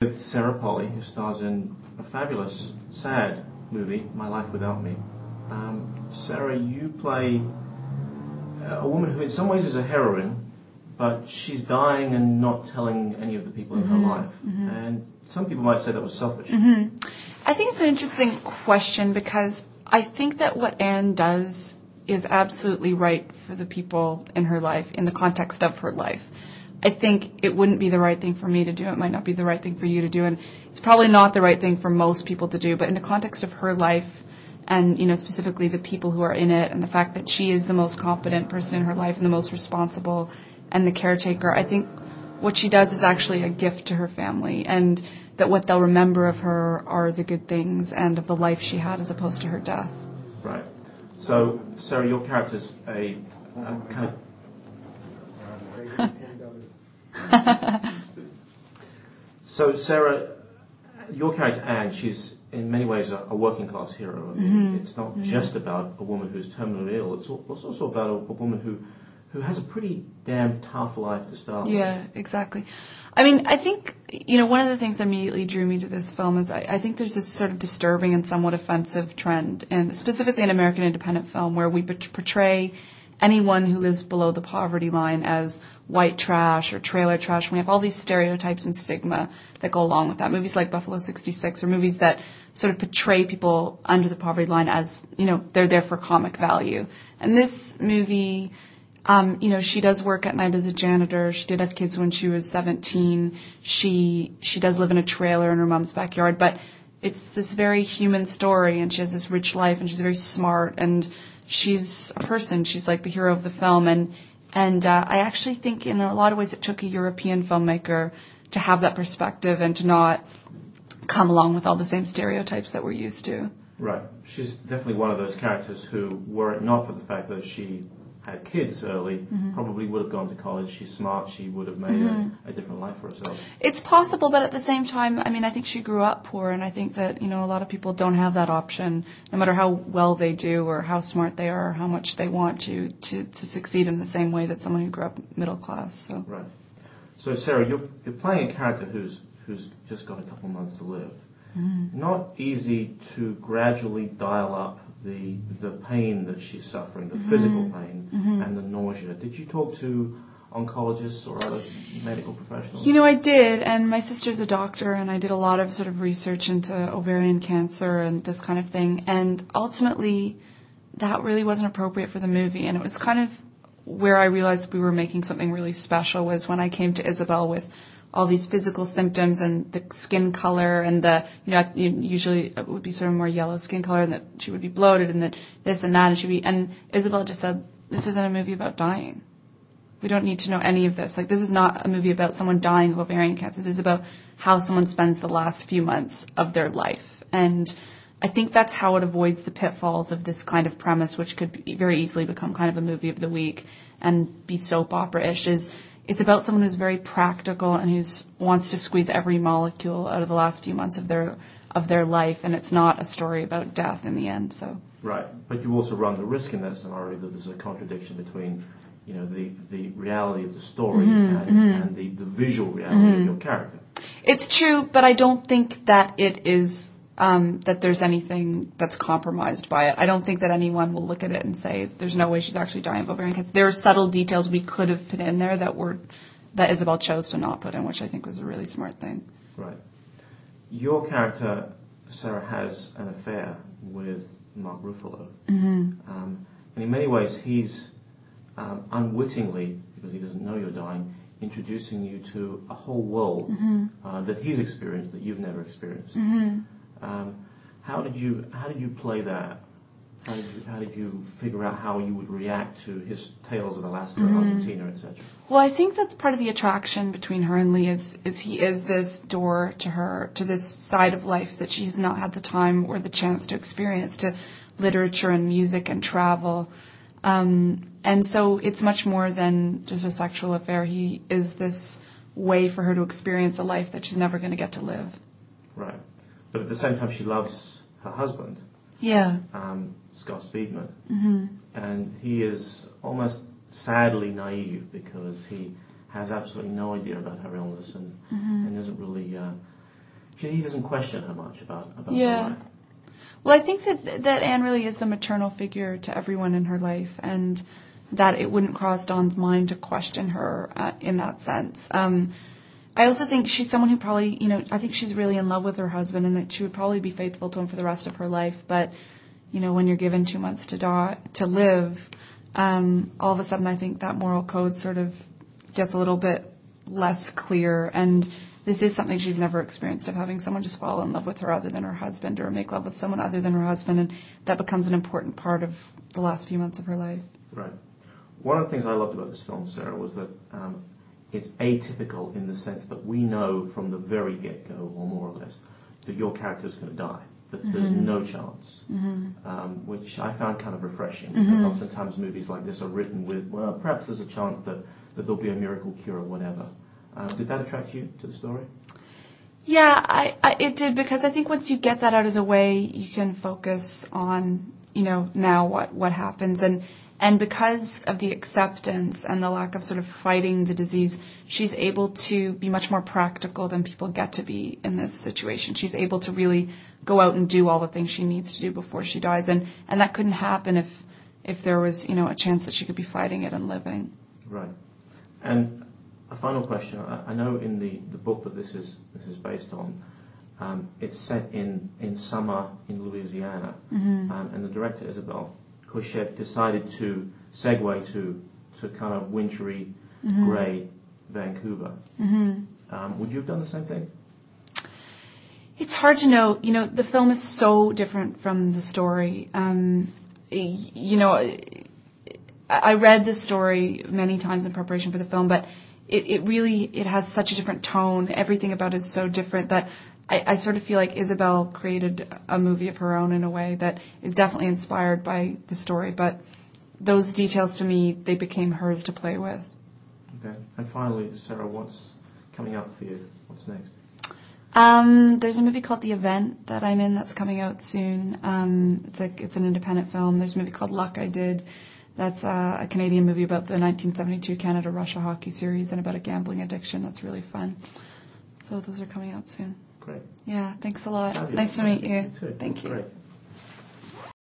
With Sarah Polley, who stars in a fabulous, sad movie, My Life Without Me. Sarah, you play a woman who in some ways is a heroine, but she's dying and not telling any of the people in her life. And some people might say that was selfish. I think it's an interesting question because I think that what Anne does is absolutely right for the people in her life, in the context of her life. I think it wouldn't be the right thing for me to do. It might not be the right thing for you to do. And it's probably not the right thing for most people to do. But in the context of her life and, specifically the people who are in it and the fact that she is the most competent person in her life and the most responsible and the caretaker, I think what she does is actually a gift to her family and that what they'll remember of her are the good things and of the life she had as opposed to her death. Right. So, Sarah, your character's a kind of... So, Sarah, your character, Anne, she's in many ways a working class hero. I mean, it's not just about a woman who's terminally ill. It's also about a woman who has a pretty damn tough life to start with. Yeah, exactly. I mean, I think, one of the things that immediately drew me to this film is I think there's this sort of disturbing and somewhat offensive trend, and specifically in American independent film, where we portray anyone who lives below the poverty line as white trash or trailer trash. We have all these stereotypes and stigma that go along with that. Movies like Buffalo 66 or movies that sort of portray people under the poverty line as, they're there for comic value. And this movie, she does work at night as a janitor. She did have kids when she was 17. She does live in a trailer in her mom's backyard, but it's this very human story, and she has this rich life, and she's very smart, and she's a person. She's like the hero of the film. And I actually think in a lot of ways it took a European filmmaker to have that perspective and to not come along with all the same stereotypes that we're used to. Right. She's definitely one of those characters who, were it not for the fact that she had kids early, probably would have gone to college. She's smart. She would have made a different life for herself. It's possible, but at the same time, I mean, I think she grew up poor, and I think that, a lot of people don't have that option, no matter how well they do or how smart they are or how much they want to succeed in the same way that someone who grew up middle class. So. Right. So, Sarah, you're playing a character who's just got a couple months to live. Not easy to gradually dial up the pain that she's suffering, the physical pain and the nausea. Did you talk to oncologists or other medical professionals? I did, and my sister's a doctor, and I did a lot of sort of research into ovarian cancer and this kind of thing, and ultimately that really wasn't appropriate for the movie, and it was kind of where I realized we were making something really special was when I came to Isabel with all these physical symptoms and the skin color and the, usually it would be sort of more yellow skin color and that she would be bloated and that this and that and Isabel just said, this isn't a movie about dying. We don't need to know any of this. Like, this is not a movie about someone dying of ovarian cancer. This is about how someone spends the last few months of their life. And I think that's how it avoids the pitfalls of this kind of premise, which could very easily become kind of a movie of the week and be soap opera-ish, it's about someone who's very practical and who wants to squeeze every molecule out of the last few months of their life, and it's not a story about death in the end. So. Right, but you also run the risk in that scenario that there's a contradiction between, the reality of the story and the visual reality of your character. It's true, but I don't think that it is. That there's anything that's compromised by it. I don't think that anyone will look at it and say there's no way she's actually dying of ovarian cancer. There are subtle details we could have put in there that Isabel chose to not put in, which I think was a really smart thing. Right. Your character, Sarah, has an affair with Mark Ruffalo. And in many ways he's unwittingly, because he doesn't know you're dying, introducing you to a whole world that he's experienced that you've never experienced. How did you play that? How did you figure out how you would react to his tales of Alaska, Argentina, etc.? Well, I think that's part of the attraction between her and Lee is he is this door to her, to this side of life that she has not had the time or the chance to experience, to literature and music and travel. And so it's much more than just a sexual affair. He is this way for her to experience a life that she's never going to get to live. Right. But at the same time, she loves her husband. Yeah. Scott Speedman. And he is almost sadly naive because he has absolutely no idea about her illness and doesn't really he doesn't question her much about her life. Well, I think that Anne really is the maternal figure to everyone in her life, and that it wouldn't cross Dawn's mind to question her in that sense. I also think she's someone who probably, I think she's really in love with her husband, and that she would probably be faithful to him for the rest of her life. But, when you're given 2 months to live, all of a sudden I think that moral code sort of gets a little bit less clear. And this is something she's never experienced, of having someone just fall in love with her other than her husband, or make love with someone other than her husband. And that becomes an important part of the last few months of her life. Right. One of the things I loved about this film, Sarah, was that it's atypical in the sense that we know from the very get-go, or more or less, that your character's going to die. That there's no chance, which I found kind of refreshing. Because oftentimes movies like this are written with, well, perhaps there's a chance that there'll be a miracle cure or whatever. Did that attract you to the story? Yeah, it did, because I think once you get that out of the way, you can focus on, now what happens. And because of the acceptance and the lack of sort of fighting the disease, she's able to be much more practical than people get to be in this situation. She's able to really go out and do all the things she needs to do before she dies. And that couldn't happen if there was, a chance that she could be fighting it and living. Right. And a final question. I know in the book that this is based on, it's set in summer in Louisiana, and the director, Isabelle Coixet, decided to segue to kind of wintry, grey Vancouver. Would you have done the same thing? It's hard to know. The film is so different from the story. I read the story many times in preparation for the film, but it has such a different tone. Everything about it is so different that I sort of feel like Isabelle created a movie of her own in a way that is definitely inspired by the story, but those details to me, they became hers to play with. Okay. And finally, Sarah, what's coming up for you? What's next? There's a movie called The Event that I'm in that's coming out soon. It's an independent film. There's a movie called Luck I Did. That's a Canadian movie about the 1972 Canada-Russia hockey series and about a gambling addiction. That's really fun. So those are coming out soon. Great. Yeah, thanks a lot. Fabulous. Nice to meet you. You too. Thank you. Great.